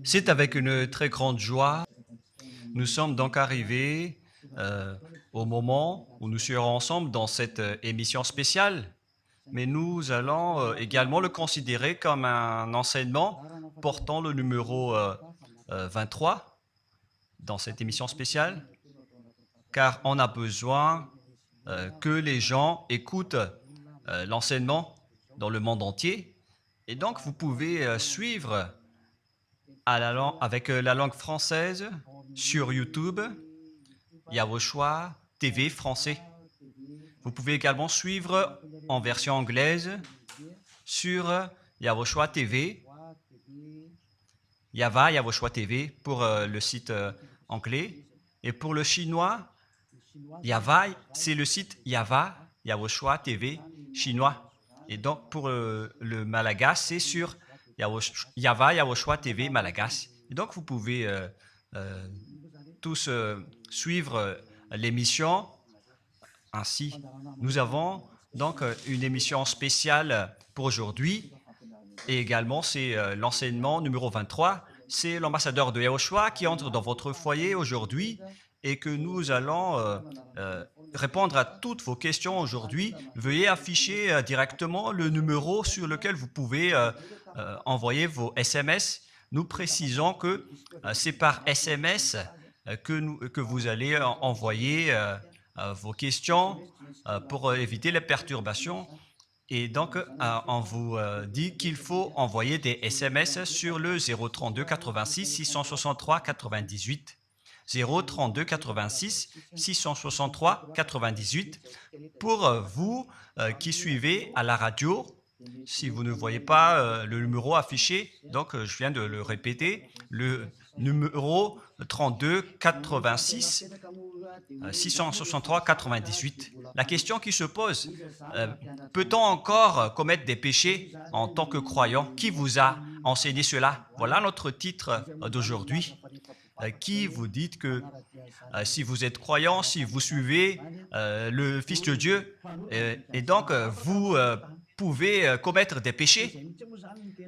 C'est avec une très grande joie. Nous sommes donc arrivés au moment où nous serons ensemble dans cette émission spéciale, mais nous allons également le considérer comme un enseignement portant le numéro 23 dans cette émission spéciale, car on a besoin que les gens écoutent l'enseignement dans le monde entier. Et donc, vous pouvez suivre avec la langue française sur YouTube, Yawoshua TV français. Vous pouvez également suivre en version anglaise sur Yawoshua TV, Yawoshua TV pour le site anglais. Et pour le chinois, Yava, c'est le site Yawoshua TV chinois. Et donc pour le Malagas, c'est sur Yawoshua TV Malagas. Et donc vous pouvez tous suivre l'émission ainsi. Nous avons donc une émission spéciale pour aujourd'hui et également c'est l'enseignement numéro 23. C'est l'ambassadeur de Yawoshua qui entre dans votre foyer aujourd'hui et que nous allons répondre à toutes vos questions aujourd'hui. Veuillez afficher directement le numéro sur lequel vous pouvez envoyer vos SMS. Nous précisons que c'est par SMS que vous allez envoyer vos questions pour éviter les perturbations. Et donc, on vous dit qu'il faut envoyer des SMS sur le 032 86 663 98. 032 86 663 98 pour vous qui suivez à la radio. Si vous ne voyez pas le numéro affiché, donc je viens de le répéter, le numéro 32 86 663 98. La question qui se pose, peut-on encore commettre des péchés en tant que croyant? Qui vous a enseigné cela? Voilà notre titre d'aujourd'hui. Qui vous dites que si vous êtes croyant, si vous suivez le Fils de Dieu, et donc vous pouvez commettre des péchés,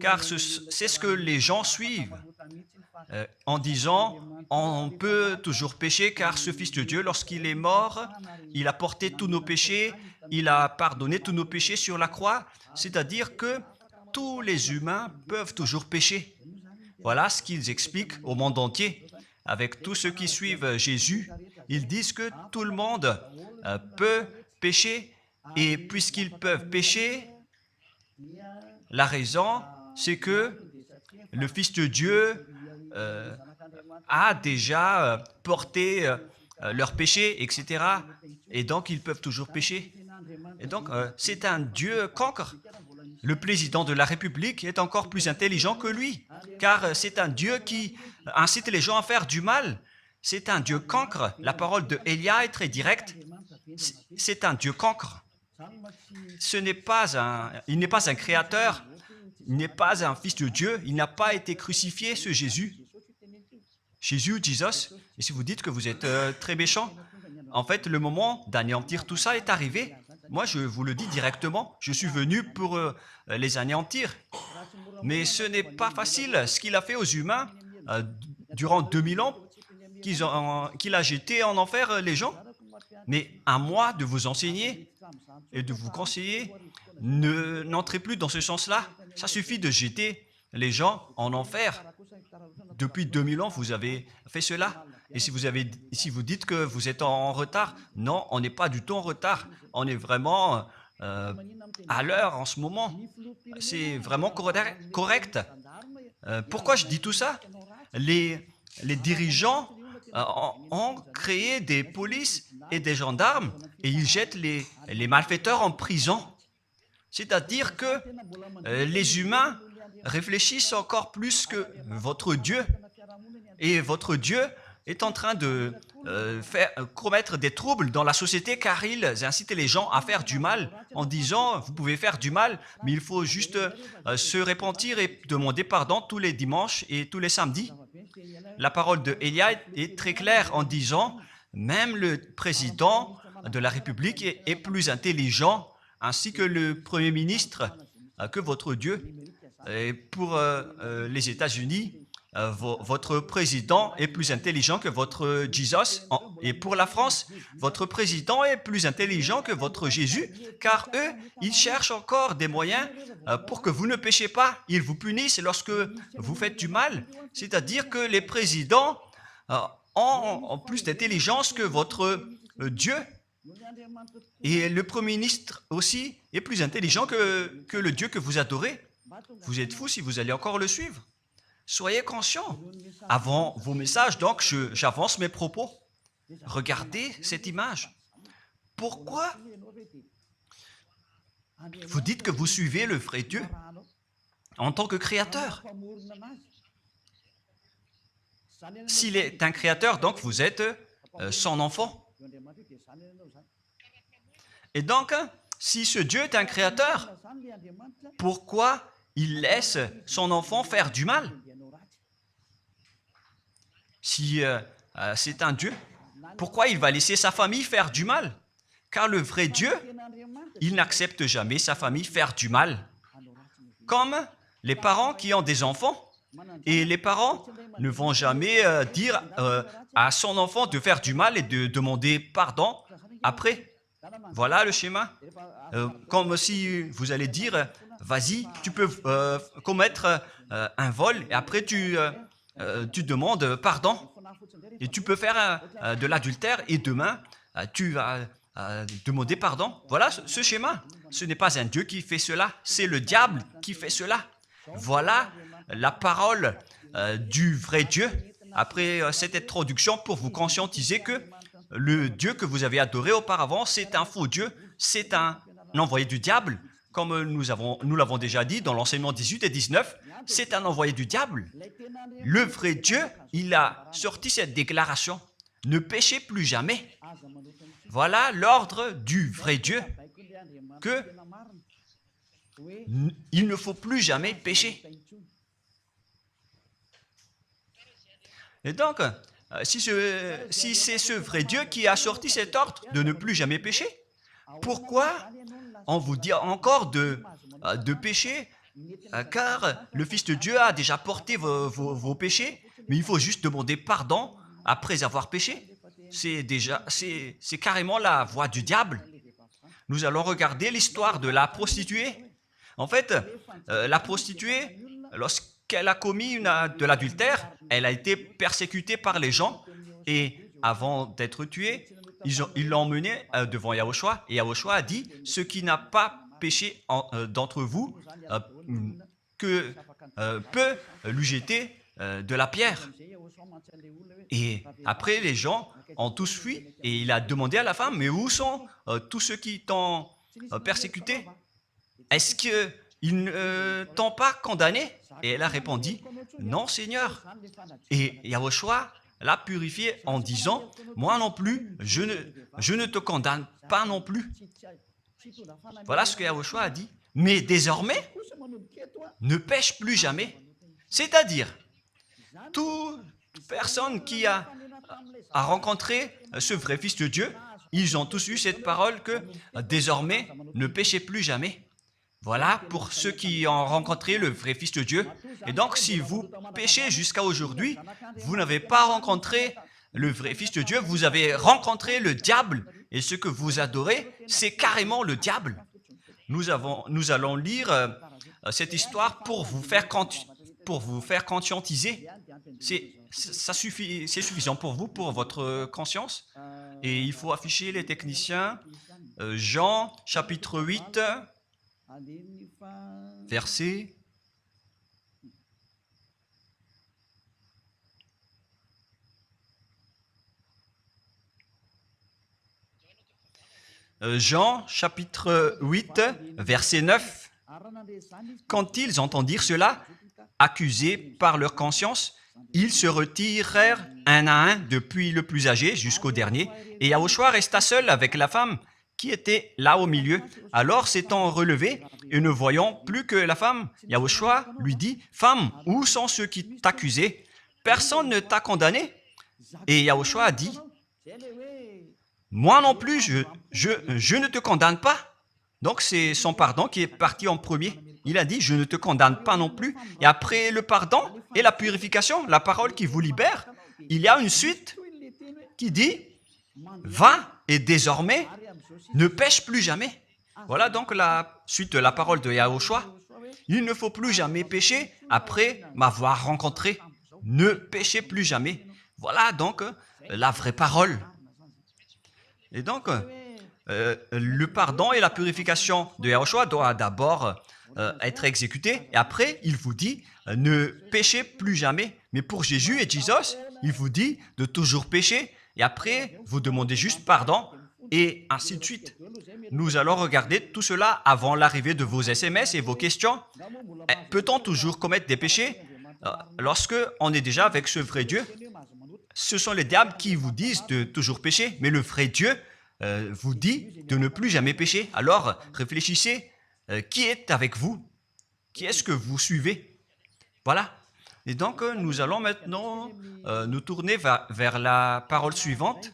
car c'est ce que les gens suivent en disant on peut toujours pécher car ce Fils de Dieu, lorsqu'il est mort, il a porté tous nos péchés, il a pardonné tous nos péchés sur la croix, c'est-à-dire que tous les humains peuvent toujours pécher. Voilà ce qu'ils expliquent au monde entier. Avec tous ceux qui suivent Jésus, ils disent que tout le monde peut pécher et puisqu'ils peuvent pécher, la raison, c'est que le Fils de Dieu a déjà porté leurs péchés, etc. Et donc, ils peuvent toujours pécher. Et donc, c'est un Dieu cancre. Le président de la République est encore plus intelligent que lui, car c'est un Dieu qui incite les gens à faire du mal. C'est un Dieu cancre. La parole de Élia est très directe. C'est un Dieu cancre. Il n'est pas un créateur, il n'est pas un fils de Dieu, il n'a pas été crucifié, ce Jésus. Jesus. Et si vous dites que vous êtes très méchant, en fait, le moment d'anéantir tout ça est arrivé. Moi, je vous le dis directement, je suis venu pour les anéantir. Mais ce n'est pas facile. Ce qu'il a fait aux humains durant 2000 ans, qu'il a jeté en enfer les gens. Mais à moi de vous enseigner et de vous conseiller, n'entrez plus dans ce sens-là. Ça suffit de jeter les gens en enfer. Depuis 2000 ans, vous avez fait cela. Et si vous dites que vous êtes en retard, non, on n'est pas du tout en retard. On est vraiment à l'heure en ce moment. C'est vraiment correct. Pourquoi je dis tout ça? Les dirigeants ont créé des polices et des gendarmes et ils jettent les malfaiteurs en prison. C'est-à-dire que les humains réfléchissent encore plus que votre Dieu. Et votre Dieu est en train de commettre des troubles dans la société car ils incitent les gens à faire du mal en disant vous pouvez faire du mal mais il faut juste se repentir et demander pardon tous les dimanches et tous les samedis. La parole de Élia est très claire en disant même le président de la République est plus intelligent ainsi que le Premier ministre que votre Dieu. Et pour les États-Unis, votre président est plus intelligent que votre Jesus. Et pour la France, votre président est plus intelligent que votre Jésus, car eux, ils cherchent encore des moyens pour que vous ne péchiez pas. Ils vous punissent lorsque vous faites du mal. C'est-à-dire que les présidents ont plus d'intelligence que votre Dieu. Et le Premier ministre aussi est plus intelligent que le Dieu que vous adorez. Vous êtes fou si vous allez encore le suivre. Soyez conscients. Avant vos messages, donc, j'avance mes propos. Regardez cette image. Pourquoi vous dites que vous suivez le vrai Dieu en tant que créateur? S'il est un créateur, donc vous êtes son enfant. Et donc, si ce Dieu est un créateur, pourquoi il laisse son enfant faire du mal? Si c'est un Dieu, pourquoi il va laisser sa famille faire du mal? Car le vrai Dieu, il n'accepte jamais sa famille faire du mal. Comme les parents qui ont des enfants, et les parents ne vont jamais dire à son enfant de faire du mal et de demander pardon après. Voilà le schéma. Comme si vous allez dire, vas-y, tu peux commettre un vol et après tu demandes pardon. Et tu peux faire de l'adultère et demain, tu vas demander pardon. Voilà ce schéma. Ce n'est pas un Dieu qui fait cela, c'est le diable qui fait cela. Voilà la parole du vrai Dieu. Après cette introduction, pour vous conscientiser que le Dieu que vous avez adoré auparavant, c'est un faux Dieu, c'est un envoyé du diable, comme nous l'avons déjà dit dans l'enseignement 18 et 19, c'est un envoyé du diable. Le vrai Dieu, il a sorti cette déclaration, ne péchez plus jamais. Voilà l'ordre du vrai Dieu, que il ne faut plus jamais pécher. Et donc, si c'est ce vrai Dieu qui a sorti cet ordre de ne plus jamais pécher, pourquoi on vous dit encore de pécher? Car le Fils de Dieu a déjà porté vos péchés, mais il faut juste demander pardon après avoir péché. C'est carrément la voie du diable. Nous allons regarder l'histoire de la prostituée. En fait, la prostituée, lorsqu'elle a commis de l'adultère, elle a été persécutée par les gens et avant d'être tuée, ils l'ont emmenée devant Yahushua et Yahushua a dit « Ce qui n'a pas péché d'entre vous peut lui jeter de la pierre. » Et après, les gens ont tous fui et il a demandé à la femme « Mais où sont tous ceux qui t'ont persécuté? Est-ce qu'ils ne t'ont pas condamné ?» Et elle a répondu « Non, Seigneur. » Et Yahushua l'a purifié en disant « Moi non plus, je ne te condamne pas non plus. » Voilà ce que Yahushua a dit. Mais désormais, ne pêche plus jamais. C'est-à-dire, toute personne qui a rencontré ce vrai Fils de Dieu, ils ont tous eu cette parole que désormais, ne péchez plus jamais. Voilà pour ceux qui ont rencontré le vrai Fils de Dieu. Et donc, si vous péchez jusqu'à aujourd'hui, vous n'avez pas rencontré le vrai Fils de Dieu, vous avez rencontré le diable. Et ce que vous adorez, c'est carrément le diable. Nous allons lire cette histoire pour vous faire conscientiser. C'est suffisant pour vous, pour votre conscience. Et il faut afficher les techniciens. Jean, chapitre 8, verset... Jean, chapitre 8, verset 9. Quand ils entendirent cela, accusés par leur conscience, ils se retirèrent un à un, depuis le plus âgé jusqu'au dernier, et Yahushua resta seul avec la femme qui était là au milieu. Alors, s'étant relevé et ne voyant plus que la femme, Yahushua lui dit, « Femme, où sont ceux qui t'accusaient? Personne ne t'a condamné ?» Et Yahushua a dit, « Moi non plus, je ne te condamne pas. » Donc, c'est son pardon qui est parti en premier. il a dit, je ne te condamne pas non plus. Et après le pardon et la purification, la parole qui vous libère, il y a une suite qui dit, va et désormais ne pêche plus jamais. Voilà donc la suite de la parole de Yahushua. Il ne faut plus jamais pécher après m'avoir rencontré. Ne péchez plus jamais. Voilà donc la vraie parole. Et donc, le pardon et la purification de Yahushua doivent d'abord être exécutés. Et après, il vous dit, ne péchez plus jamais. Mais pour Jésus et Jesus, il vous dit de toujours pécher. Et après, vous demandez juste pardon. Et ainsi de suite. Nous allons regarder tout cela avant l'arrivée de vos SMS et vos questions. Peut-on toujours commettre des péchés lorsque on est déjà avec ce vrai Dieu? Ce sont les diables qui vous disent de toujours pécher, mais le vrai Dieu vous dit de ne plus jamais pécher. Alors, réfléchissez, qui est avec vous? Qui est-ce que vous suivez? Voilà. Et donc, nous allons maintenant nous tourner vers la parole suivante.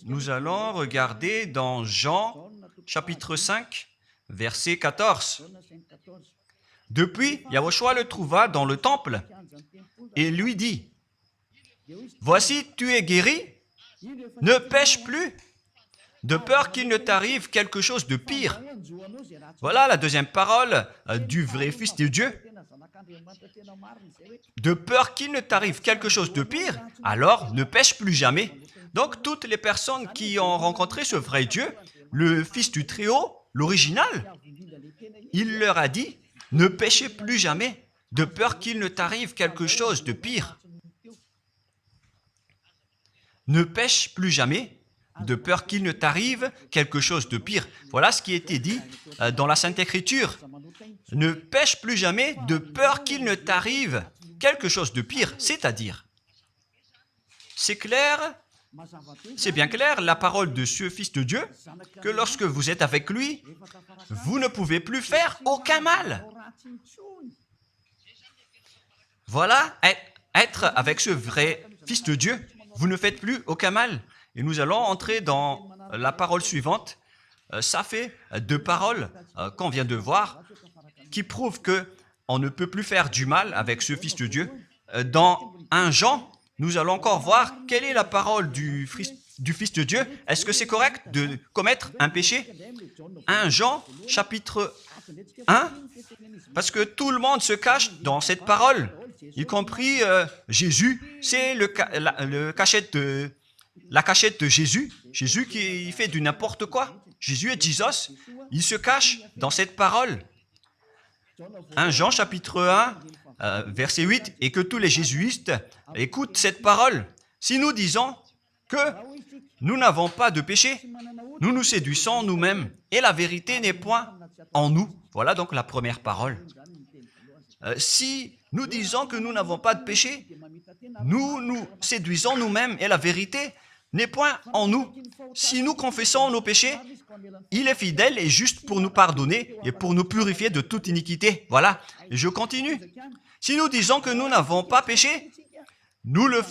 Nous allons regarder dans Jean, chapitre 5, verset 14. Depuis, Yahushua le trouva dans le temple et lui dit, « Voici, tu es guéri, ne pêche plus, de peur qu'il ne t'arrive quelque chose de pire. » Voilà la deuxième parole du vrai Fils de Dieu. De peur qu'il ne t'arrive quelque chose de pire, alors ne pêche plus jamais. Donc, toutes les personnes qui ont rencontré ce vrai Dieu, le Fils du Très-Haut, l'original, il leur a dit, ne péchez plus jamais, de peur qu'il ne t'arrive quelque chose de pire. Ne pêche plus jamais, de peur qu'il ne t'arrive quelque chose de pire. Voilà ce qui était dit dans la Sainte Écriture. Ne pêche plus jamais, de peur qu'il ne t'arrive quelque chose de pire. C'est-à-dire, c'est clair, c'est bien clair, la parole de ce Fils de Dieu, que lorsque vous êtes avec lui, vous ne pouvez plus faire aucun mal. Voilà, être avec ce vrai Fils de Dieu, vous ne faites plus aucun mal. Et nous allons entrer dans la parole suivante. Ça fait deux paroles qu'on vient de voir qui prouvent qu'on ne peut plus faire du mal avec ce Fils de Dieu. Dans 1 Jean, nous allons encore voir quelle est la parole du Fils de Dieu. Est-ce que c'est correct de commettre un péché? 1 Jean, chapitre 1, parce que tout le monde se cache dans cette parole, y compris Jésus. C'est la cachette de Jésus. Jésus qui fait du n'importe quoi. Jésus et Jesus, ils se cachent dans cette parole. 1 Jean, chapitre 1, verset 8, et que tous les jésuites écoutent cette parole. Si nous disons que nous n'avons pas de péché, nous nous séduisons nous-mêmes, et la vérité n'est point en nous. Voilà donc la première parole. Si nous disons que nous n'avons pas de péché, nous nous séduisons nous-mêmes, et la vérité n'est point en nous. Si nous confessons nos péchés, il est fidèle et juste pour nous pardonner et pour nous purifier de toute iniquité. Voilà, et je continue. Si nous disons que nous n'avons pas péché, nous le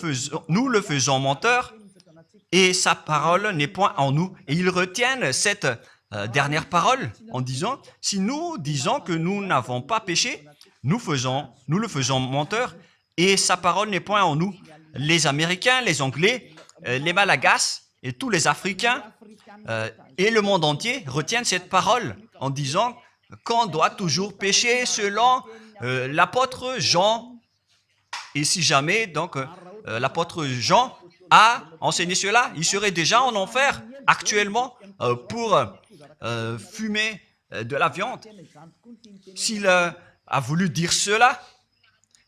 faisons menteur et sa parole n'est point en nous. Et ils retiennent cette dernière parole en disant, si nous disons que nous n'avons pas péché, nous le faisons menteur et sa parole n'est point en nous. Les Américains, les Anglais, les Malagasy et tous les Africains et le monde entier retiennent cette parole en disant qu'on doit toujours pécher selon l'apôtre Jean. Et si jamais donc l'apôtre Jean a enseigné cela, il serait déjà en enfer actuellement pour fumer de la viande. S'il a voulu dire cela,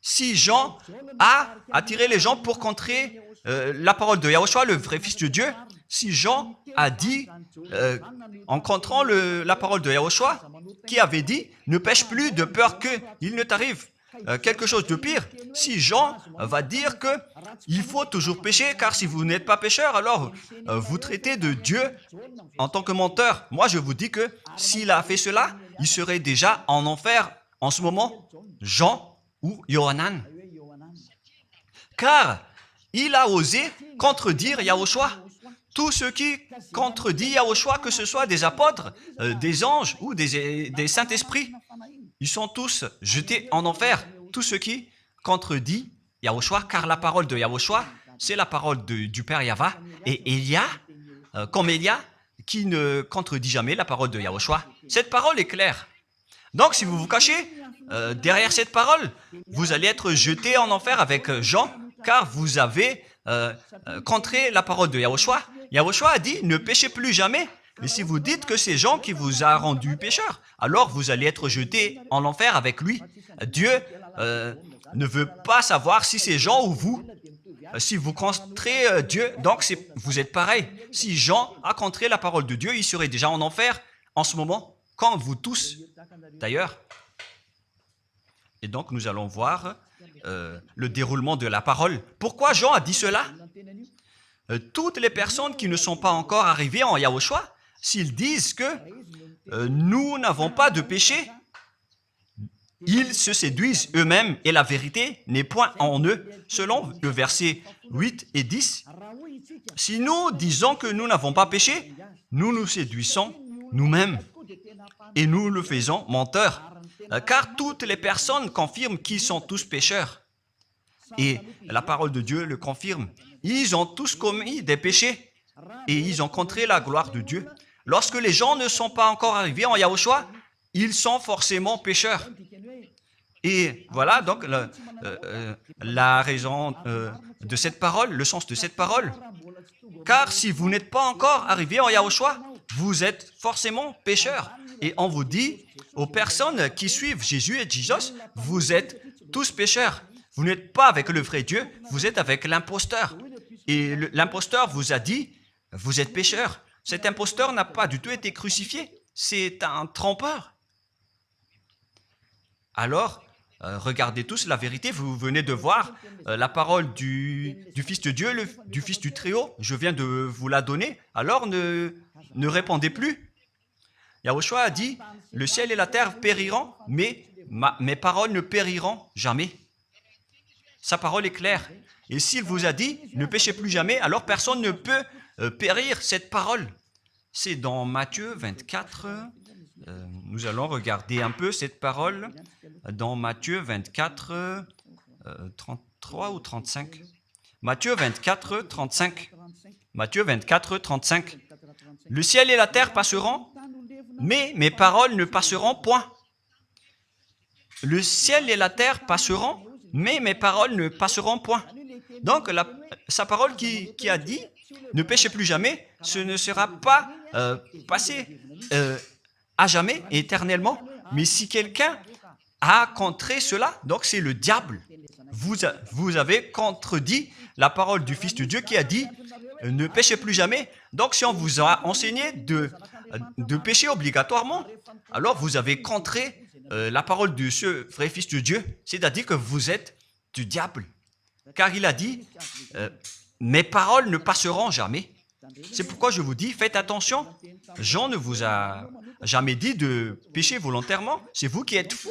si Jean a attiré les gens pour contrer la parole de Yahushua, le vrai Fils de Dieu, si Jean a dit, en contrant la parole de Yahushua, qui avait dit, ne pêche plus de peur qu'il ne t'arrive quelque chose de pire. Si Jean va dire qu'il faut toujours pécher, car si vous n'êtes pas pécheur, alors vous traitez de Dieu en tant que menteur. Moi, je vous dis que s'il a fait cela, il serait déjà en enfer en ce moment, Jean ou Yohanan. Car il a osé contredire Yahushua. Tout ce qui contredit Yahushua, que ce soit des apôtres, des anges ou des saints-esprits, ils sont tous jetés en enfer, tous ceux qui contredisent Yahushua, car la parole de Yahushua, c'est la parole du Père Yahva, et Elia, comme Elia, qui ne contredit jamais la parole de Yahushua. Cette parole est claire. Donc, si vous vous cachez derrière cette parole, vous allez être jeté en enfer avec Jean, car vous avez contré la parole de Yahushua. Yahushua a dit, ne péchez plus jamais. Mais si vous dites que c'est Jean qui vous a rendu pécheur, alors vous allez être jeté en enfer avec lui. Dieu ne veut pas savoir si c'est Jean ou vous. Si vous contrez Dieu, donc vous êtes pareil. Si Jean a contré la parole de Dieu, il serait déjà en enfer en ce moment, comme vous tous d'ailleurs. Et donc nous allons voir le déroulement de la parole. Pourquoi Jean a dit cela? Toutes les personnes qui ne sont pas encore arrivées en Yahushua, s'ils disent que nous n'avons pas de péché, ils se séduisent eux-mêmes et la vérité n'est point en eux. Selon le verset 8 et 10, si nous disons que nous n'avons pas péché, nous nous séduisons nous-mêmes et nous le faisons menteur. Car toutes les personnes confirment qu'ils sont tous pécheurs. Et la parole de Dieu le confirme. Ils ont tous commis des péchés et ils ont contré la gloire de Dieu. Lorsque les gens ne sont pas encore arrivés en Yahushua, ils sont forcément pécheurs. Et voilà donc la raison de cette parole, le sens de cette parole. Car si vous n'êtes pas encore arrivé en Yahushua, vous êtes forcément pécheurs. Et on vous dit aux personnes qui suivent Jésus et Jesus, vous êtes tous pécheurs. Vous n'êtes pas avec le vrai Dieu, vous êtes avec l'imposteur. Et l'imposteur vous a dit, vous êtes pécheurs. Cet imposteur n'a pas du tout été crucifié. C'est un trompeur. Alors, regardez tous la vérité. Vous venez de voir la parole du Fils de Dieu, du Fils du Très-Haut. Je viens de vous la donner. Alors, ne répondez plus. Yahushua a dit, le ciel et la terre périront, mais mes paroles ne périront jamais. Sa parole est claire. Et s'il vous a dit, ne péchez plus jamais, alors personne ne peut périr cette parole. C'est dans Matthieu 24. Nous allons regarder un peu cette parole dans Matthieu 24, 33 ou 35. Matthieu 24, 35. Matthieu 24, 35. Le ciel et la terre passeront, mais mes paroles ne passeront point. Le ciel et la terre passeront, mais mes paroles ne passeront point. Donc, sa parole qui a dit, ne péchez plus jamais, ce ne sera pas passé à jamais, éternellement. Mais si quelqu'un a contré cela, donc c'est le diable. Vous avez contredit la parole du Fils de Dieu qui a dit, ne péchez plus jamais. Donc, si on vous a enseigné de pécher obligatoirement, alors vous avez contré la parole de ce vrai Fils de Dieu, c'est-à-dire que vous êtes du diable. Car il a dit, mes paroles ne passeront jamais. C'est pourquoi je vous dis, faites attention. Jean ne vous a jamais dit de pécher volontairement. C'est vous qui êtes fous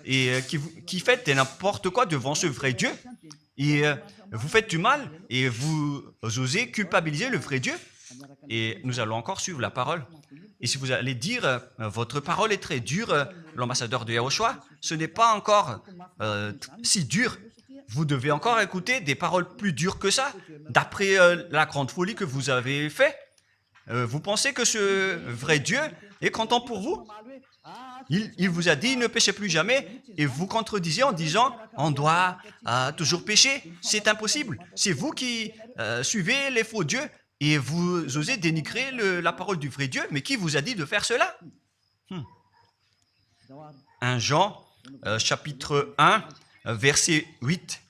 et qui faites n'importe quoi devant ce vrai Dieu. Et vous faites du mal et vous osez culpabiliser le vrai Dieu. Et nous allons encore suivre la parole. Et si vous allez dire, votre parole est très dure, l'ambassadeur de Yahushua, ce n'est pas encore si dur. Vous devez encore écouter des paroles plus dures que ça, d'après la grande folie que vous avez faite. Vous pensez que ce vrai Dieu est content pour vous? Il vous a dit, ne péchez plus jamais, et vous contredisez en disant, on doit toujours pécher. C'est impossible. C'est vous qui suivez les faux dieux, et vous osez dénigrer la parole du vrai Dieu. Mais qui vous a dit de faire cela? 1 Jean, chapitre 1, verset 8.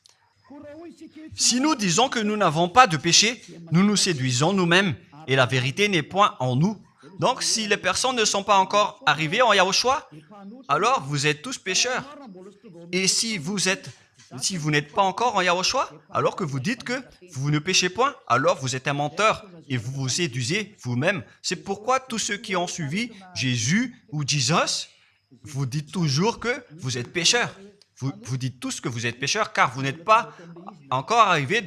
Si nous disons que nous n'avons pas de péché, nous nous séduisons nous-mêmes et la vérité n'est point en nous. Donc, si les personnes ne sont pas encore arrivées en Yahushua, alors vous êtes tous pécheurs. Et si vous n'êtes pas encore en Yahushua, alors que vous dites que vous ne péchez point, alors vous êtes un menteur et vous vous séduisez vous-même. C'est pourquoi tous ceux qui ont suivi Jésus ou Jesus, vous dites toujours que vous êtes pécheurs. Vous dites tous que vous êtes pécheurs car vous n'êtes pas encore arrivé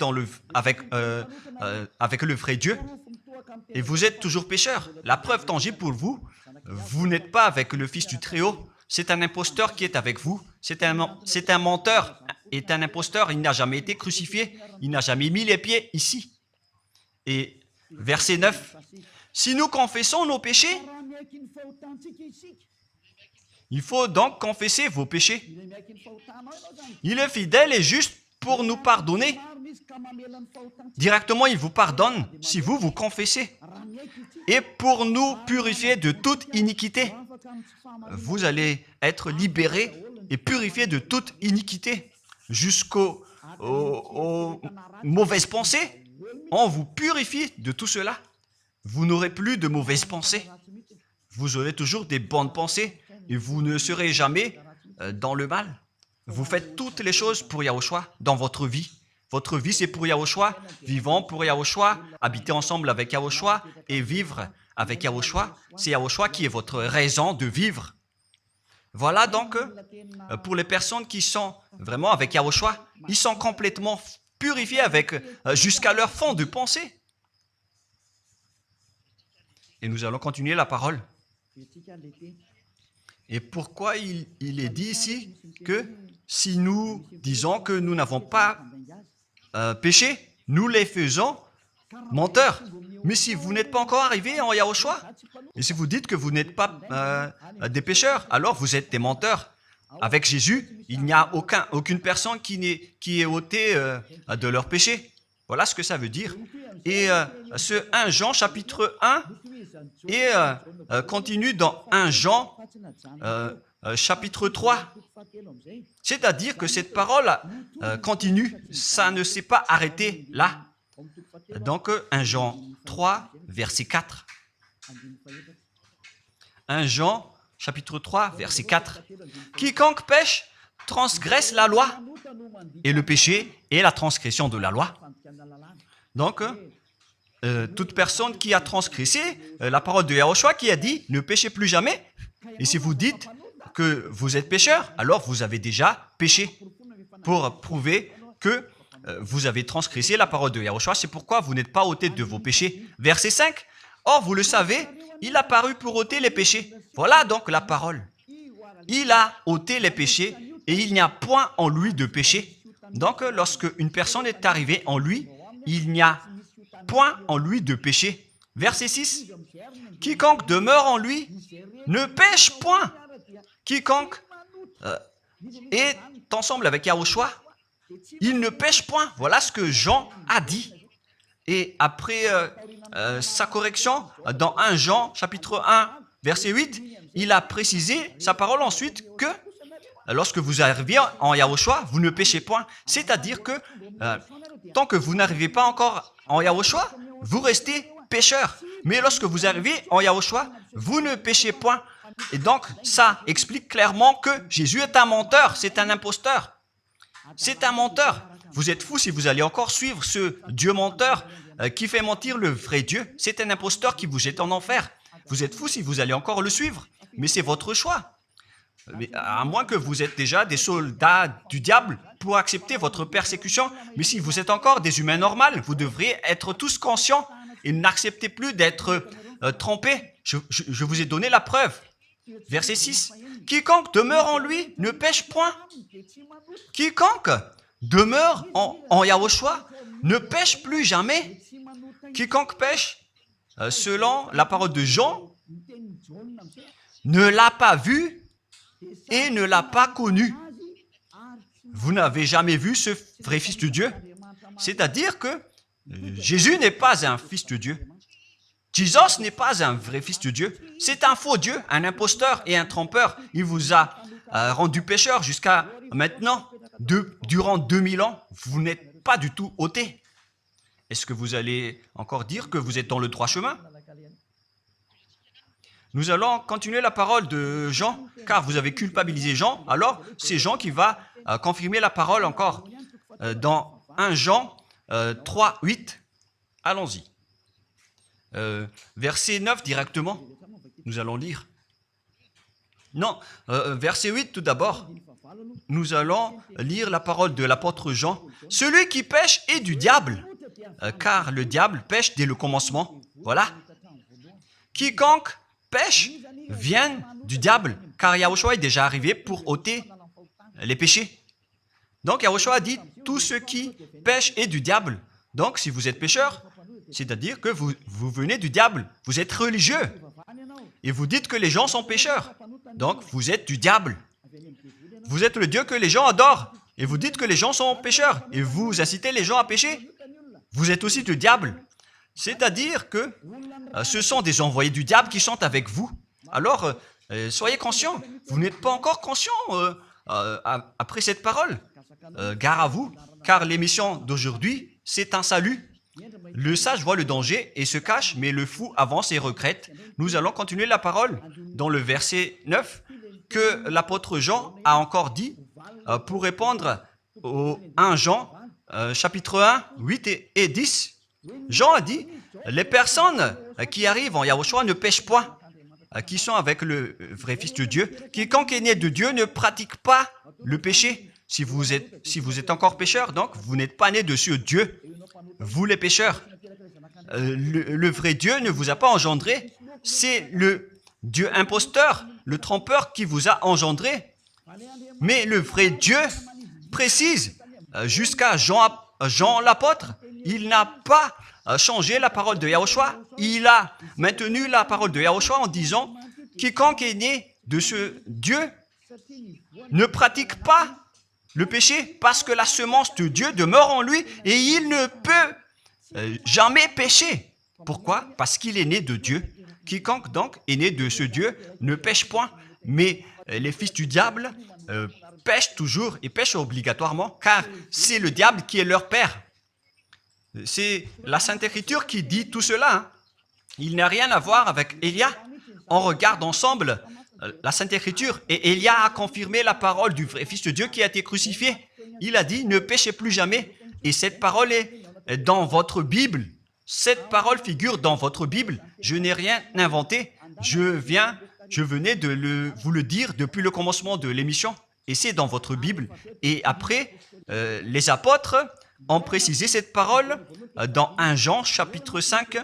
avec le vrai Dieu. Et vous êtes toujours pécheur. La preuve tangible pour vous, vous n'êtes pas avec le Fils du Très-Haut. C'est un imposteur qui est avec vous. C'est un menteur. Est un imposteur. Il n'a jamais été crucifié. Il n'a jamais mis les pieds ici. Et verset 9. Si nous confessons nos péchés, il faut donc confesser vos péchés. Il est fidèle et juste pour nous pardonner. Directement, il vous pardonne si vous vous confessez. Et pour nous purifier de toute iniquité. Vous allez être libérés et purifiés de toute iniquité. Jusqu'aux mauvaises pensées. On vous purifie de tout cela. Vous n'aurez plus de mauvaises pensées. Vous aurez toujours des bonnes pensées. Et vous ne serez jamais dans le mal. Vous faites toutes les choses pour Yahushua dans votre vie. Votre vie, c'est pour Yahushua. Vivons pour Yahushua. Habiter ensemble avec Yahushua et vivre avec Yahushua. C'est Yahushua qui est votre raison de vivre. Voilà donc, pour les personnes qui sont vraiment avec Yahushua, ils sont complètement purifiés avec jusqu'à leur fond de pensée. Et nous allons continuer la parole. Et pourquoi il est dit ici que si nous disons que nous n'avons pas péché, nous les faisons menteurs. Mais si vous n'êtes pas encore arrivé en Yahushua, et si vous dites que vous n'êtes pas des pécheurs, alors vous êtes des menteurs. Avec Jésus, il n'y a aucune personne qui est ôtée de leur péché. Voilà ce que ça veut dire. Et ce 1 Jean chapitre 1 et continue dans 1 Jean chapitre 3. C'est-à-dire que cette parole continue, ça ne s'est pas arrêté là. Donc 1 Jean 3, verset 4. 1 Jean chapitre 3, verset 4. Quiconque pêche transgresse la loi, et le péché est la transgression de la loi. Donc, toute personne qui a transgressé la parole de Yahushua qui a dit « Ne péchez plus jamais ». Et si vous dites que vous êtes pécheur, alors vous avez déjà péché pour prouver que vous avez transgressé la parole de Yahushua. C'est pourquoi vous n'êtes pas ôté de vos péchés. Verset 5. Or, vous le savez, il a paru pour ôter les péchés. Voilà donc la parole. Il a ôté les péchés et il n'y a point en lui de péché. Donc, lorsque une personne est arrivée en lui, il n'y a point en lui de péché. Verset 6. Quiconque demeure en lui ne pêche point. Quiconque est ensemble avec Yahushua, il ne pêche point. Voilà ce que Jean a dit. Et après sa correction, dans 1 Jean, chapitre 1, verset 8, il a précisé sa parole ensuite que lorsque vous arrivez en Yahushua, vous ne péchez point. C'est-à-dire que tant que vous n'arrivez pas encore en Yahushua, vous restez pécheur. Mais lorsque vous arrivez en Yahushua, vous ne péchez point. Et donc, ça explique clairement que Jésus est un menteur, c'est un imposteur. C'est un menteur. Vous êtes fous si vous allez encore suivre ce Dieu menteur qui fait mentir le vrai Dieu. C'est un imposteur qui vous jette en enfer. Vous êtes fous si vous allez encore le suivre. Mais c'est votre choix. Mais à moins que vous êtes déjà des soldats du diable pour accepter votre persécution. Mais si vous êtes encore des humains normaux, vous devriez être tous conscients et n'acceptez plus d'être trompés. Je vous ai donné la preuve. Verset 6. Quiconque demeure en lui ne pêche point. Quiconque demeure en Yahushua ne pêche plus jamais. Quiconque pêche, selon la parole de Jean, ne l'a pas vu et ne l'a pas connu. Vous n'avez jamais vu ce vrai Fils de Dieu. C'est-à-dire que Jésus n'est pas un Fils de Dieu. Jésus n'est pas un vrai Fils de Dieu. C'est un faux Dieu, un imposteur et un trompeur. Il vous a rendu pécheur jusqu'à maintenant. Durant 2000 ans, vous n'êtes pas du tout ôté. Est-ce que vous allez encore dire que vous êtes dans le droit chemin? Nous allons continuer la parole de Jean, car vous avez culpabilisé Jean. Alors, c'est Jean qui va confirmer la parole encore. Dans 1 Jean 3, 8, allons-y. Verset 9 directement, nous allons lire. Non, verset 8 tout d'abord. Nous allons lire la parole de l'apôtre Jean. Celui qui pêche est du diable, car le diable pêche dès le commencement. Voilà. Quiconque pêche vient du diable, car Yahushua est déjà arrivé pour ôter les péchés. Donc Yahushua a dit, tout ce qui pêche est du diable. Donc si vous êtes pécheur, c'est-à-dire que vous venez du diable, vous êtes religieux. Et vous dites que les gens sont pécheurs. Donc vous êtes du diable. Vous êtes le Dieu que les gens adorent. Et vous dites que les gens sont pécheurs. Et vous incitez les gens à pécher. Vous êtes aussi du diable. C'est-à-dire que ce sont des envoyés du diable qui sont avec vous. Alors, soyez conscients. Vous n'êtes pas encore conscients après cette parole. Gare à vous, car l'émission d'aujourd'hui, c'est un salut. Le sage voit le danger et se cache, mais le fou avance et regrette. Nous allons continuer la parole dans le verset 9 que l'apôtre Jean a encore dit pour répondre au 1 Jean, chapitre 1, 8 et 10. Jean a dit, les personnes qui arrivent en Yahushua ne pêchent point, qui sont avec le vrai Fils de Dieu. Quiconque est né de Dieu ne pratique pas le péché. Si vous êtes encore pécheur, donc vous n'êtes pas né de ce Dieu. Vous les pécheurs. Le vrai Dieu ne vous a pas engendré. C'est le Dieu imposteur, le trompeur qui vous a engendré. Mais le vrai Dieu précise, jusqu'à Jean l'apôtre, il n'a pas changé la parole de Yahushua. Il a maintenu la parole de Yahushua en disant, quiconque est né de ce Dieu ne pratique pas le péché parce que la semence de Dieu demeure en lui et il ne peut jamais pécher. Pourquoi? Parce qu'il est né de Dieu. Quiconque donc est né de ce Dieu ne pêche point. Mais les fils du diable pêchent toujours et pêchent obligatoirement car c'est le diable qui est leur père. C'est la Sainte Écriture qui dit tout cela. Hein. Il n'a rien à voir avec Élia. On regarde ensemble la Sainte Écriture et Élia a confirmé la parole du vrai Fils de Dieu qui a été crucifié. Il a dit, ne péchez plus jamais. Et cette parole est dans votre Bible. Cette parole figure dans votre Bible. Je n'ai rien inventé. Je venais de vous le dire depuis le commencement de l'émission. Et c'est dans votre Bible. Et après, les apôtres ont précisé cette parole dans 1 Jean chapitre 5,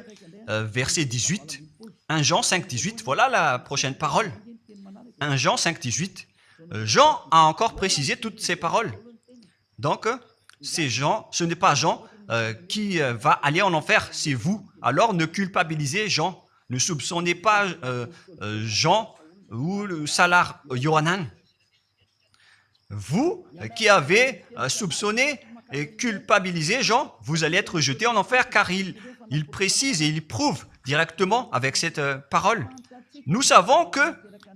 verset 18. 1 Jean 5, 18, voilà la prochaine parole. 1 Jean 5, 18. Jean a encore précisé toutes ces paroles. Donc, c'est Jean, ce n'est pas Jean qui va aller en enfer, c'est vous. Alors, ne culpabilisez Jean. Ne soupçonnez pas Jean ou le Salar Yohanan. Vous qui avez soupçonné et culpabilisé Jean, vous allez être jeté en enfer car il précise et il prouve directement avec cette parole. Nous savons que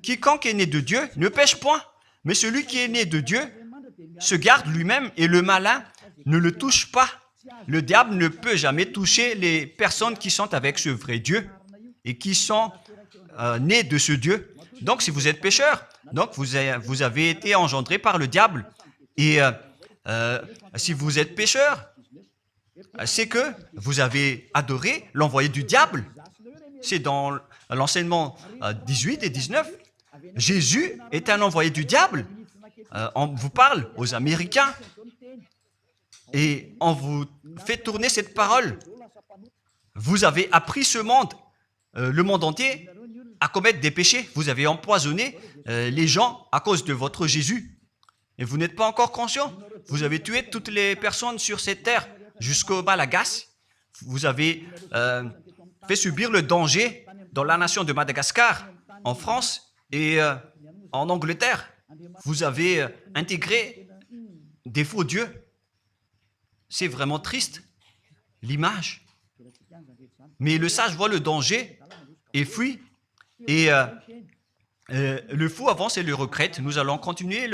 quiconque est né de Dieu ne pêche point, mais celui qui est né de Dieu se garde lui-même et le malin ne le touche pas. Le diable ne peut jamais toucher les personnes qui sont avec ce vrai Dieu et qui sont nées de ce Dieu. Donc, si vous êtes pécheur, donc vous avez été engendré par le diable. Et si vous êtes pécheur, c'est que vous avez adoré l'envoyé du diable. C'est dans l'enseignement 18 et 19. Jésus est un envoyé du diable. On vous parle aux Américains et on vous fait tourner cette parole. Vous avez appris ce monde, le monde entier, à commettre des péchés. Vous avez empoisonné les gens à cause de votre Jésus. Et vous n'êtes pas encore conscient. Vous avez tué toutes les personnes sur cette terre jusqu'au Malagasy. Vous avez fait subir le danger dans la nation de Madagascar, en France et en Angleterre. Vous avez intégré des faux dieux. C'est vraiment triste, l'image. Mais le sage voit le danger et fuit. Et le fou avance et le regrette. Nous allons continuer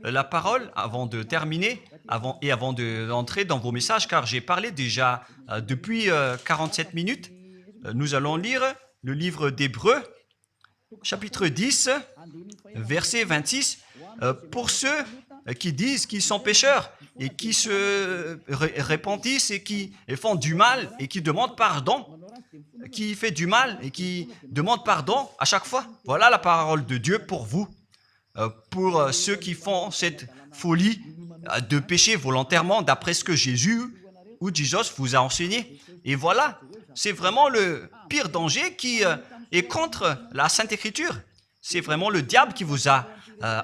la parole avant de terminer avant d'entrer dans vos messages, car j'ai parlé déjà depuis 47 minutes. Nous allons lire le livre d'Hébreux, chapitre 10, verset 26. Pour ceux qui disent qu'ils sont pécheurs et qui se repentissent et qui font du mal et qui demandent pardon, qui fait du mal et qui demande pardon à chaque fois. Voilà la parole de Dieu pour vous, pour ceux qui font cette folie de pécher volontairement d'après ce que Jésus ou Jesus vous a enseigné. Et voilà C'est vraiment le pire danger qui est contre la Sainte Écriture. C'est vraiment le diable qui vous a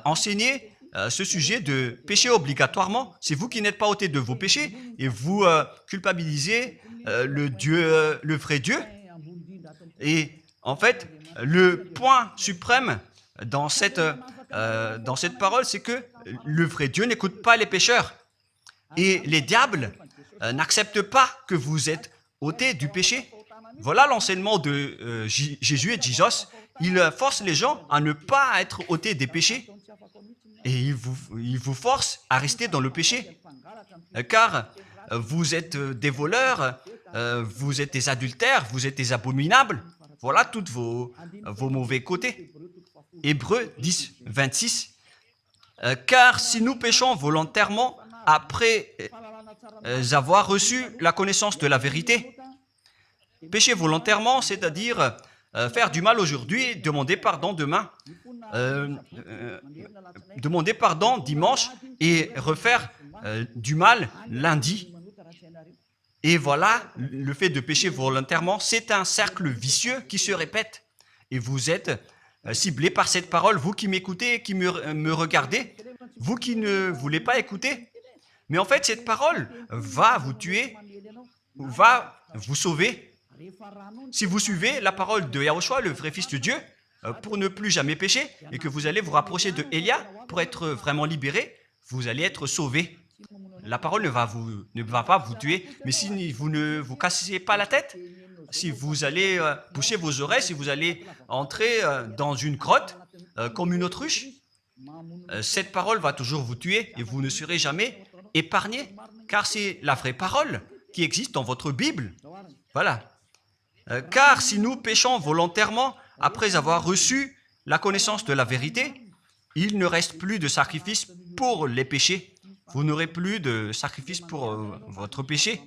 enseigné ce sujet de péché obligatoirement. C'est vous qui n'êtes pas ôté de vos péchés et vous culpabilisez le vrai Dieu. Et en fait, le point suprême dans cette parole, c'est que le vrai Dieu n'écoute pas les pécheurs. Et les diables n'acceptent pas que vous êtes ôtés du péché. Voilà l'enseignement de Jésus et Jesus. Il force les gens à ne pas être ôtés des péchés. Et il vous force à rester dans le péché. Car vous êtes des voleurs, vous êtes des adultères, vous êtes des abominables. Voilà tous vos mauvais côtés. Hébreux 10, 26. Car si nous péchons volontairement après avoir reçu la connaissance de la vérité, pécher volontairement, c'est-à-dire faire du mal aujourd'hui, demander pardon demain, demander pardon dimanche et refaire du mal lundi. Et voilà, le fait de pécher volontairement, c'est un cercle vicieux qui se répète. Et vous êtes ciblé par cette parole, vous qui m'écoutez, qui me regardez, vous qui ne voulez pas écouter. Mais en fait, cette parole va vous tuer, va vous sauver. Si vous suivez la parole de Yahushua, le vrai Fils de Dieu, pour ne plus jamais pécher, et que vous allez vous rapprocher de Élia pour être vraiment libéré, vous allez être sauvé. La parole ne va pas vous tuer, mais si vous ne vous cassez pas la tête, si vous allez boucher vos oreilles, si vous allez entrer dans une grotte comme une autruche, cette parole va toujours vous tuer et vous ne serez jamais épargné, car c'est la vraie parole qui existe dans votre Bible. Voilà. Car si nous péchons volontairement après avoir reçu la connaissance de la vérité, il ne reste plus de sacrifice pour les péchés. Vous n'aurez plus de sacrifice pour votre péché.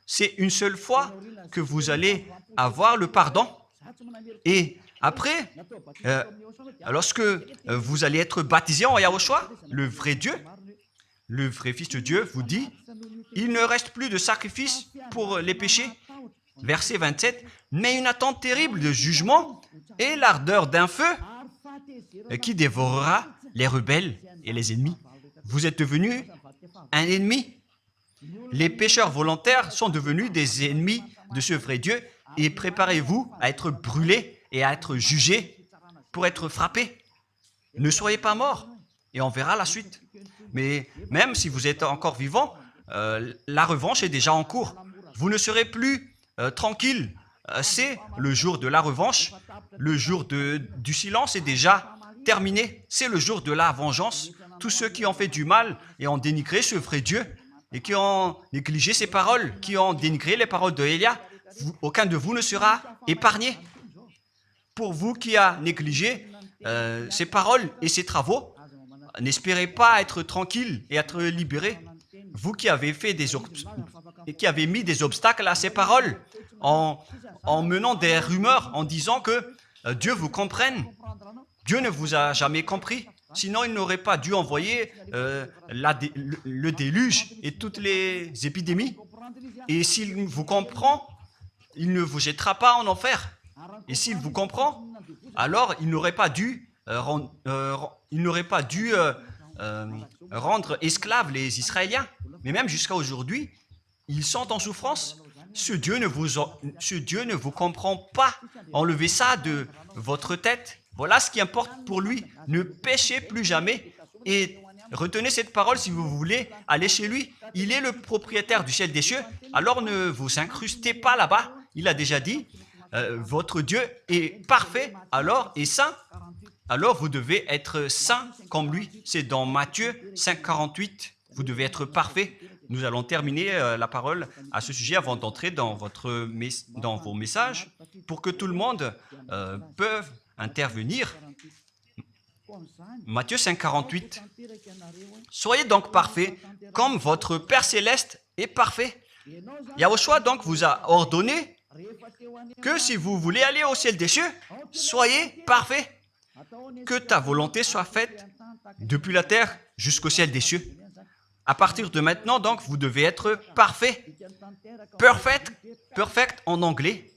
C'est une seule fois que vous allez avoir le pardon. Et après, lorsque vous allez être baptisé en Yahushua, le vrai Dieu, le vrai Fils de Dieu vous dit, il ne reste plus de sacrifice pour les péchés. Verset 27, mais une attente terrible de jugement et l'ardeur d'un feu qui dévorera les rebelles et les ennemis. Vous êtes devenu un ennemi. Les pécheurs volontaires sont devenus des ennemis de ce vrai Dieu et préparez-vous à être brûlés et à être jugés pour être frappés. Ne soyez pas morts et on verra la suite. Mais même si vous êtes encore vivant, la revanche est déjà en cours. Vous ne serez plus tranquille. C'est le jour de la revanche. Le jour du silence est déjà terminé. C'est le jour de la vengeance. Tous ceux qui ont fait du mal et ont dénigré ce vrai Dieu et qui ont négligé ses paroles, qui ont dénigré les paroles de Élia, aucun de vous ne sera épargné. Pour vous qui avez négligé ses paroles et ses travaux, n'espérez pas être tranquille et être libéré. Vous qui avez mis des obstacles à ces paroles en menant des rumeurs, en disant que Dieu vous comprenne. Dieu ne vous a jamais compris. Sinon, il n'aurait pas dû envoyer le déluge et toutes les épidémies. Et s'il vous comprend, il ne vous jettera pas en enfer. Et s'il vous comprend, alors il n'aurait pas dû rendre esclaves les Israéliens. Mais même jusqu'à aujourd'hui, ils sont en souffrance. Ce Dieu ne vous comprend pas. Enlevez ça de votre tête. Voilà ce qui importe pour lui. Ne péchez plus jamais et retenez cette parole si vous voulez aller chez lui. Il est le propriétaire du ciel des cieux. Alors ne vous incrustez pas là-bas. Il a déjà dit, votre Dieu est parfait alors et saint. Alors vous devez être saint comme lui. C'est dans Matthieu 5, 48. Vous devez être parfait. Nous allons terminer la parole à ce sujet avant d'entrer dans vos messages pour que tout le monde peut intervenir. Matthieu 5, 48. Soyez donc parfaits comme votre Père Céleste est parfait. Yahushua donc vous a ordonné que si vous voulez aller au ciel des cieux, soyez parfaits. Que ta volonté soit faite depuis la terre jusqu'au ciel des cieux. À partir de maintenant, donc, vous devez être parfait. Perfect perfect en anglais.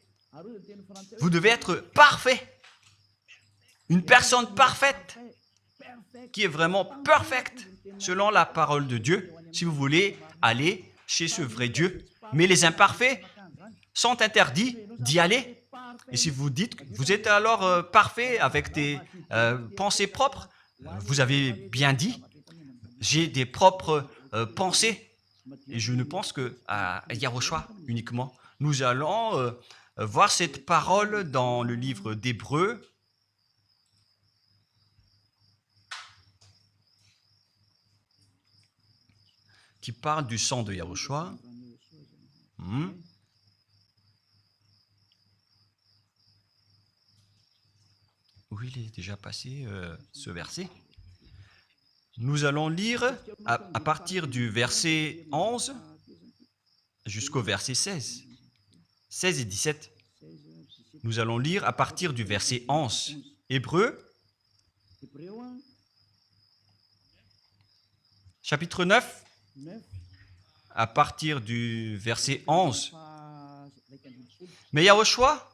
Vous devez être parfait. Une personne parfaite qui est vraiment perfecte selon la parole de Dieu si vous voulez aller chez ce vrai Dieu. Mais les imparfaits sont interdits d'y aller. Et si vous dites que vous êtes alors parfait avec des pensées propres, vous avez bien dit, j'ai des propres pensées. Et je ne pense qu'à Yahushua uniquement. Nous allons voir cette parole dans le livre d'Hébreux. Qui parle du sang de Yahushua. Oui, il est déjà passé ce verset. Nous allons lire à partir du verset 11 jusqu'au verset 16. 16 et 17. Nous allons lire à partir du verset 11. Hébreux, chapitre 9, à partir du verset 11. Mais Yahushua,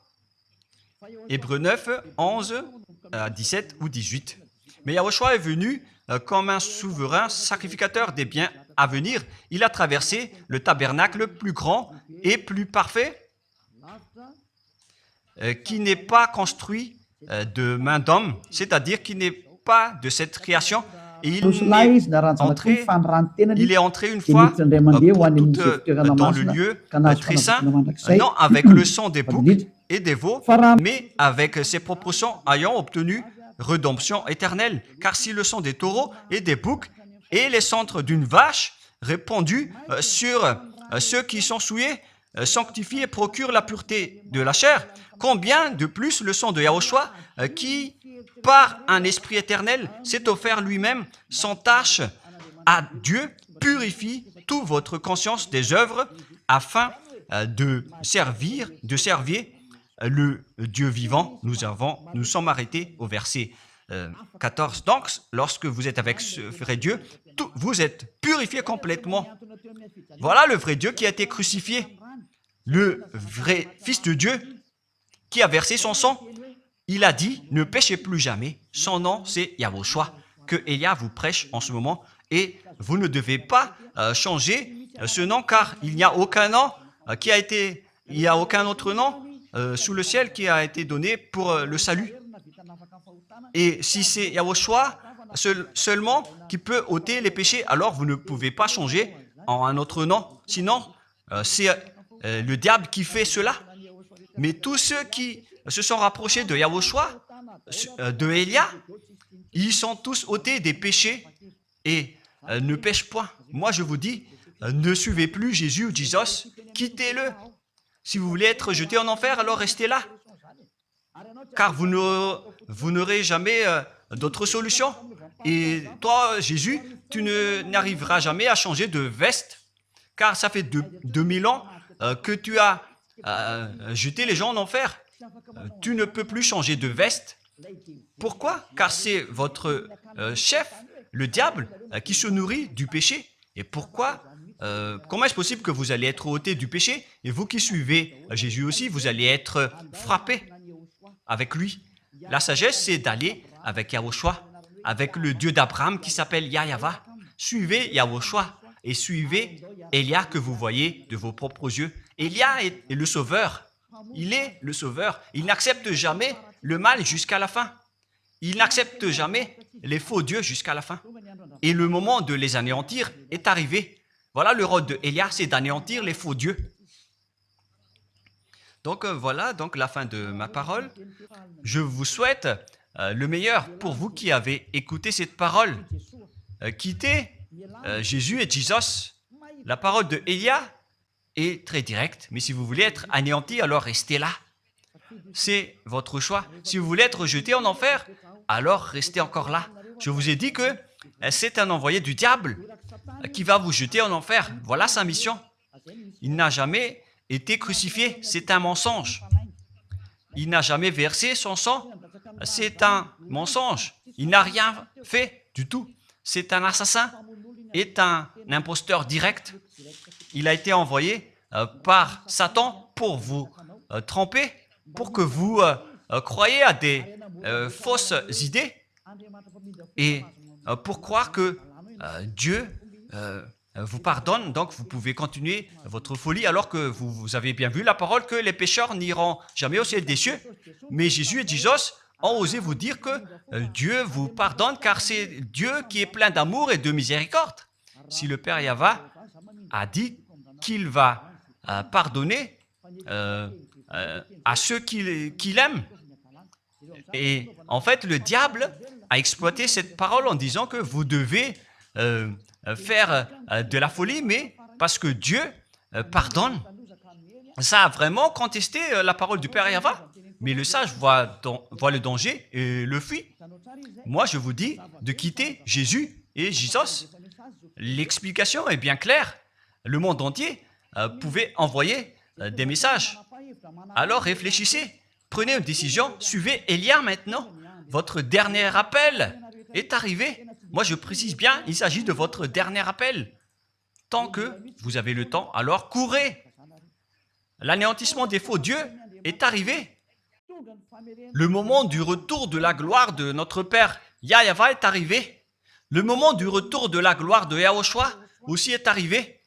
Hébreux 9, 11 à 17 ou 18. Mais Yahushua est venu comme un souverain sacrificateur des biens à venir. Il a traversé le tabernacle plus grand et plus parfait, qui n'est pas construit de main d'homme, c'est-à-dire qui n'est pas de cette création. Et il est entré une fois pour toutes dans le lieu très saint, non avec le sang des boucs et des veaux, mais avec ses propres sangs ayant obtenu rédemption éternelle. Car si le sang des taureaux et des boucs et les cendres d'une vache répandus sur ceux qui sont souillés sanctifient et procurent la pureté de la chair, combien de plus le sang de Yahushua qui, par un esprit éternel, s'est offert lui-même sans tâche à Dieu, purifie toute votre conscience des œuvres afin de servir le Dieu vivant. Nous sommes arrêtés au verset 14. Donc, lorsque vous êtes avec ce vrai Dieu, vous êtes purifiés complètement. Voilà le vrai Dieu qui a été crucifié. Le vrai Fils de Dieu qui a versé son sang. Il a dit, ne péchez plus jamais. Son nom, c'est Yahushua, que Elia vous prêche en ce moment. Et vous ne devez pas changer ce nom, car il n'y a aucun nom il n'y a aucun autre nom sous le ciel qui a été donné pour le salut. Et si c'est Yahushua seulement qui peut ôter les péchés, alors vous ne pouvez pas changer en un autre nom. Sinon, c'est le diable qui fait cela. Mais tous ceux qui se sont rapprochés de Yahushua, de Elia, ils sont tous ôtés des péchés et ne pêchent point. Moi, je vous dis, ne suivez plus Jésus ou Jesus, quittez-le. Si vous voulez être jeté en enfer, alors restez là. Car vous n'aurez jamais d'autre solution. Et toi, Jésus, tu n'arriveras jamais à changer de veste, car ça fait 2000 ans que tu as jeté les gens en enfer. Tu ne peux plus changer de veste. Pourquoi? Car c'est votre chef, le diable, qui se nourrit du péché. Et pourquoi? Comment est-ce possible que vous allez être ôté du péché et vous qui suivez Jésus aussi, vous allez être frappé avec lui? La sagesse, c'est d'aller avec Yahushua, avec le Dieu d'Abraham qui s'appelle Yahva. Suivez Yahushua et suivez Elia que vous voyez de vos propres yeux. Elia est le sauveur. Il est le sauveur. Il n'accepte jamais le mal jusqu'à la fin. Il n'accepte jamais les faux dieux jusqu'à la fin. Et le moment de les anéantir est arrivé. Voilà le rôle de Elia, c'est d'anéantir les faux dieux. Donc voilà donc la fin de ma parole. Je vous souhaite le meilleur pour vous qui avez écouté cette parole. Quittez Jésus et Jesus. La parole de Elia est très directe, mais si vous voulez être anéanti, alors restez là. C'est votre choix. Si vous voulez être jeté en enfer, alors restez encore là. Je vous ai dit que c'est un envoyé du diable qui va vous jeter en enfer. Voilà sa mission. Il n'a jamais été crucifié. C'est un mensonge. Il n'a jamais versé son sang. C'est un mensonge. Il n'a rien fait du tout. C'est un assassin. Est un imposteur direct. Il a été envoyé par Satan pour vous tromper, pour que vous croyez à des fausses idées et pour croire que Dieu vous pardonne, donc vous pouvez continuer votre folie alors que vous avez bien vu la parole que les pécheurs n'iront jamais au ciel des cieux. Mais Jésus et Jesus ont osé vous dire que Dieu vous pardonne car c'est Dieu qui est plein d'amour et de miséricorde. Si le Père Yahva a dit qu'il va pardonner à ceux qu'il aime. Et en fait, le diable a exploité cette parole en disant que vous devez faire de la folie, mais parce que Dieu pardonne. Ça a vraiment contesté la parole du Père Yahva. Mais le sage voit le danger et le fuit. Moi, je vous dis de quitter Jésus et Jesus. L'explication est bien claire. Le monde entier pouvait envoyer des messages. Alors réfléchissez, prenez une décision, suivez Élia maintenant. Votre dernier appel est arrivé. Moi, je précise bien, il s'agit de votre dernier appel. Tant que vous avez le temps, alors courez. L'anéantissement des faux dieux est arrivé. Le moment du retour de la gloire de notre Père Yahva est arrivé. Le moment du retour de la gloire de Yahushua aussi est arrivé.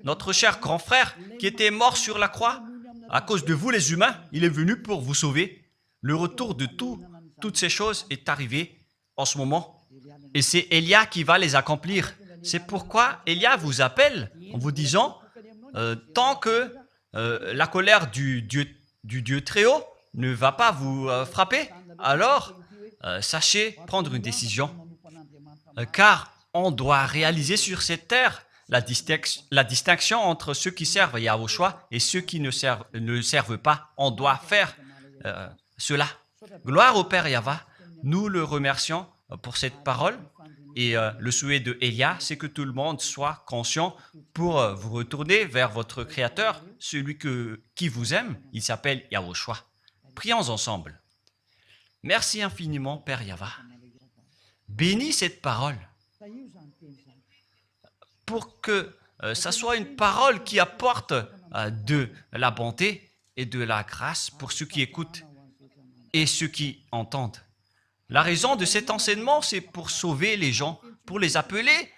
Notre cher grand frère qui était mort sur la croix, à cause de vous les humains, il est venu pour vous sauver. Le retour de toutes ces choses est arrivé en ce moment. Et c'est Élia qui va les accomplir. C'est pourquoi Élia vous appelle en vous disant, tant que la colère du Dieu très haut ne va pas vous frapper, alors sachez prendre une décision. Car on doit réaliser sur cette terre la distinction entre ceux qui servent Yahushua et ceux qui ne servent pas. On doit faire cela. Gloire au Père Yahva. Nous le remercions pour cette parole. Et le souhait de Élia, c'est que tout le monde soit conscient pour vous retourner vers votre Créateur, celui qui vous aime. Il s'appelle Yahushua. Prions ensemble. Merci infiniment, Père Yahva. Bénis cette parole pour que ça soit une parole qui apporte de la bonté et de la grâce pour ceux qui écoutent et ceux qui entendent. La raison de cet enseignement, c'est pour sauver les gens, pour les appeler,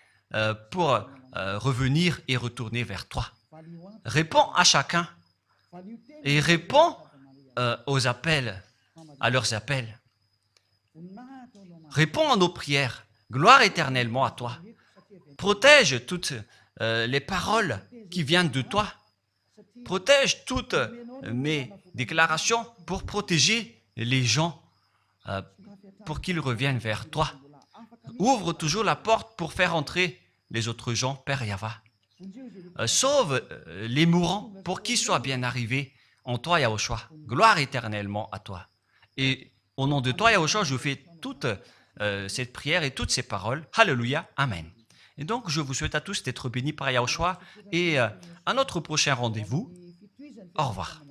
pour revenir et retourner vers toi. Réponds à chacun et réponds aux appels, à leurs appels. Réponds à nos prières. Gloire éternellement à toi. Protège toutes les paroles qui viennent de toi. Protège toutes mes déclarations pour protéger les gens, pour qu'ils reviennent vers toi. Ouvre toujours la porte pour faire entrer les autres gens, Père Yahva. Sauve les mourants pour qu'ils soient bien arrivés en toi, Yahushua. Gloire éternellement à toi. Et au nom de toi, Yahushua, je fais toute cette prière et toutes ces paroles. Alléluia. Amen. Et donc, je vous souhaite à tous d'être bénis par Yahushua et à notre prochain rendez-vous. Au revoir.